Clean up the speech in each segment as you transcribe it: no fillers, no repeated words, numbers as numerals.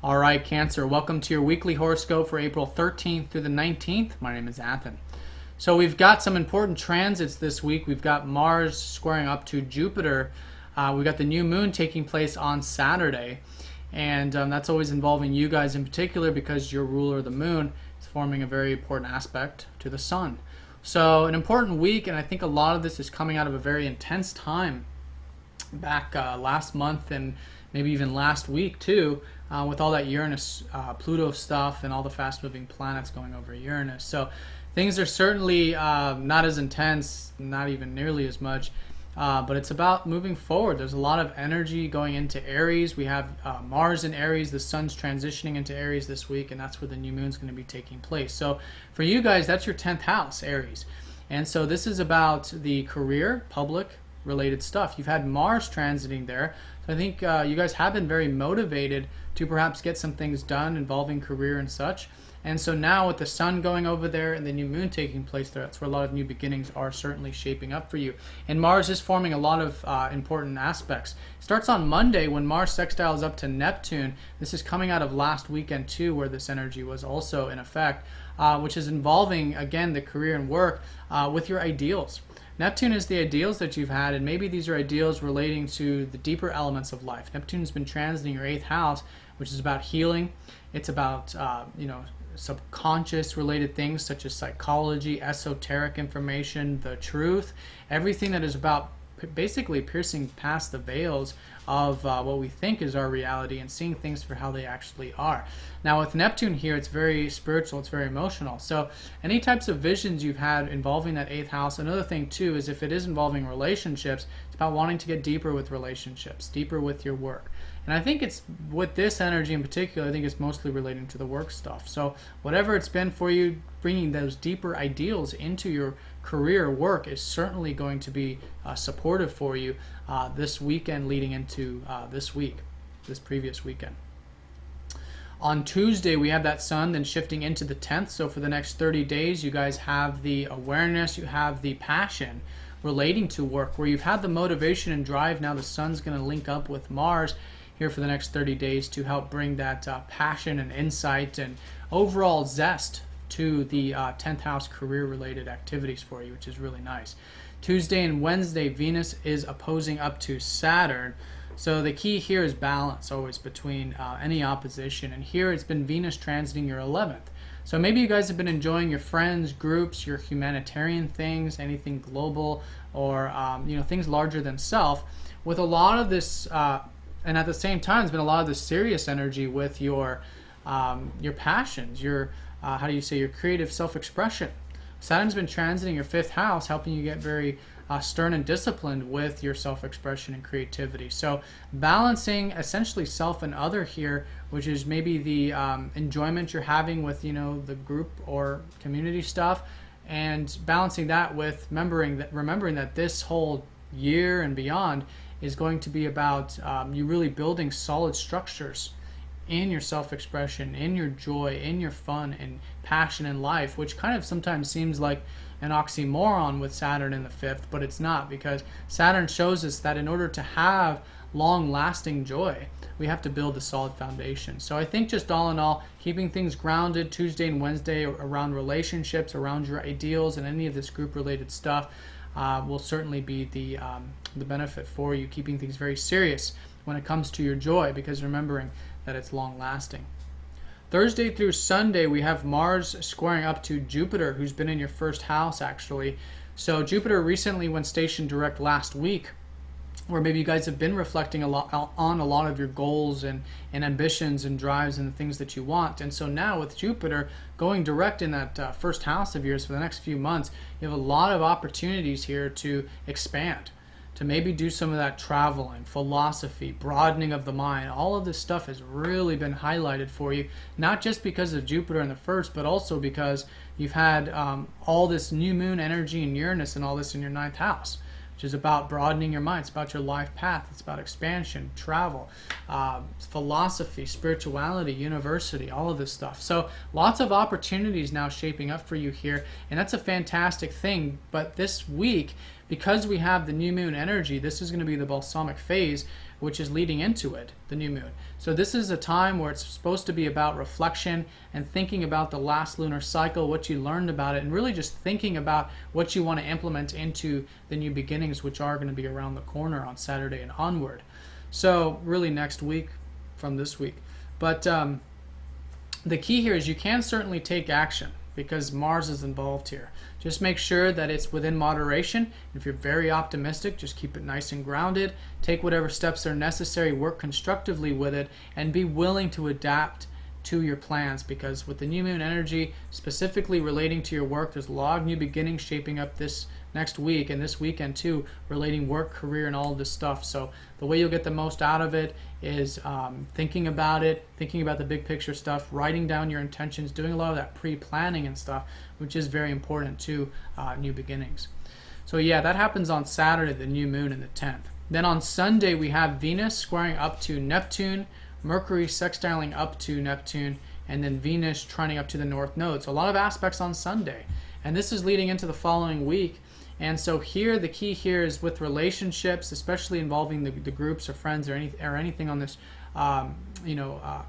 All right, Cancer, welcome to your weekly horoscope for April 13th through the 19th. My name is Athen. So we've got some important transits this week. We've got Mars squaring up to Jupiter. We've got the new moon taking place on Saturday. And that's always involving you guys in particular because your ruler, the moon, is forming a very important aspect to the sun. So an important week, and I think a lot of this is coming out of a very intense time back last month and maybe even last week too, with all that Uranus, Pluto stuff and all the fast-moving planets going over Uranus. So things are certainly not as intense, not even nearly as much, but it's about moving forward. There's a lot of energy going into Aries. We have Mars in Aries. The sun's transitioning into Aries this week, and that's where the new moon's going to be taking place. So for you guys, that's your 10th house, Aries. And so this is about the career, public related stuff. You've had Mars transiting there. So I think you guys have been very motivated to perhaps get some things done involving career and such. And so now with the sun going over there and the new moon taking place there, that's where a lot of new beginnings are certainly shaping up for you. And Mars is forming a lot of important aspects. It starts on Monday when Mars sextiles up to Neptune. This is coming out of last weekend too, where this energy was also in effect, which is involving, again, the career and work with your ideals. Neptune is the ideals that you've had, and maybe these are ideals relating to the deeper elements of life. Neptune's been transiting your 8th house, which is about healing. It's about, subconscious related things such as psychology, esoteric information, the truth, everything that is about basically piercing past the veils of what we think is our reality and seeing things for how they actually are. Now with Neptune here, it's very spiritual, it's very emotional. So any types of visions you've had involving that 8th house, another thing too is if it is involving relationships, it's about wanting to get deeper with relationships, deeper with your work. And I think it's, with this energy in particular, I think it's mostly relating to the work stuff. So whatever it's been for you, bringing those deeper ideals into your career work is certainly going to be supportive for you this weekend leading into this previous weekend. On Tuesday, we have that sun then shifting into the 10th. So for the next 30 days, you guys have the awareness, you have the passion relating to work, where you've had the motivation and drive. Now the sun's going to link up with Mars here for the next 30 days to help bring that passion and insight and overall zest to the 10th house career related activities for you, which is really nice. Tuesday and Wednesday, Venus is opposing up to Saturn. So the key here is balance always between any opposition. And here it's been Venus transiting your 11th. So maybe you guys have been enjoying your friends, groups, your humanitarian things, anything global or things larger than self. With a lot of this, and at the same time, there's been a lot of this serious energy with your passions, your your creative self-expression. Saturn's been transiting your 5th house, helping you get very stern and disciplined with your self-expression and creativity. So balancing essentially self and other here, which is maybe the enjoyment you're having with the group or community stuff, and balancing that with remembering that this whole year and beyond is going to be about you really building solid structures in your self-expression, in your joy, in your fun and passion in life, which kind of sometimes seems like an oxymoron with Saturn in the 5th, but it's not, because Saturn shows us that in order to have long-lasting joy, we have to build a solid foundation. So I think just all in all, keeping things grounded Tuesday and Wednesday around relationships, around your ideals, and any of this group-related stuff will certainly be the benefit for you, keeping things very serious when it comes to your joy, because remembering that it's long-lasting. Thursday through Sunday, we have Mars squaring up to Jupiter, who's been in your 1st house, actually. So Jupiter recently went station direct last week, where maybe you guys have been reflecting a lot on a lot of your goals and ambitions and drives and the things that you want. And so now with Jupiter going direct in that 1st house of yours for the next few months, you have a lot of opportunities here to expand, to maybe do some of that traveling, philosophy, broadening of the mind. All of this stuff has really been highlighted for you, not just because of Jupiter in the 1st, but also because you've had all this new moon energy and Uranus and all this in your 9th house, which is about broadening your mind. It's about your life path. It's about expansion, travel, philosophy, spirituality, university, all of this stuff. So lots of opportunities now shaping up for you here, and that's a fantastic thing. But this week, because we have the new moon energy, this is going to be the balsamic phase, which is leading into it, the new moon. So this is a time where it's supposed to be about reflection and thinking about the last lunar cycle, what you learned about it, and really just thinking about what you want to implement into the new beginnings, which are going to be around the corner on Saturday and onward. So really next week from this week. But the key here is you can certainly take action because Mars is involved here. Just make sure that it's within moderation. If you're very optimistic, just keep it nice and grounded. Take whatever steps are necessary, work constructively with it, and be willing to adapt to your plans, because with the new moon energy specifically relating to your work, there's a lot of new beginnings shaping up this next week and this weekend too, relating work, career, and all of this stuff. So the way you'll get the most out of it is thinking about it, thinking about the big picture stuff, writing down your intentions, doing a lot of that pre-planning and stuff, which is very important to new beginnings. So yeah, that happens on Saturday, the new moon, and the 10th. Then on Sunday we have Venus squaring up to Neptune, Mercury sextiling up to Neptune, and then Venus trining up to the North Node. So a lot of aspects on Sunday. And this is leading into the following week. And so here, the key here is with relationships, especially involving the groups or friends or anything on this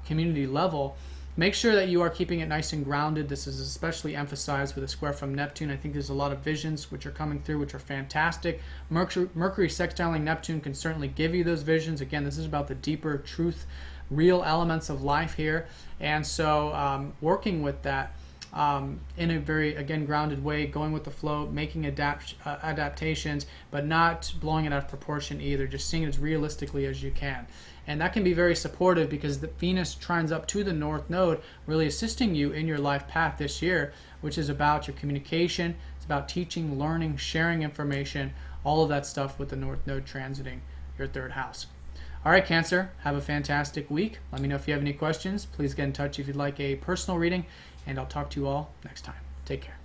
community level. Make sure that you are keeping it nice and grounded. This is especially emphasized with a square from Neptune. I think there's a lot of visions which are coming through, which are fantastic. Mercury sextiling Neptune can certainly give you those visions. Again, this is about the deeper truth, real elements of life here. And so working with that in a very, again, grounded way, going with the flow, making adaptations, but not blowing it out of proportion either, just seeing it as realistically as you can. And that can be very supportive because the Venus trines up to the North Node, really assisting you in your life path this year, which is about your communication. It's about teaching, learning, sharing information, all of that stuff with the North Node transiting your third house. All right, Cancer, have a fantastic week. Let me know if you have any questions. Please get in touch if you'd like a personal reading, and I'll talk to you all next time. Take care.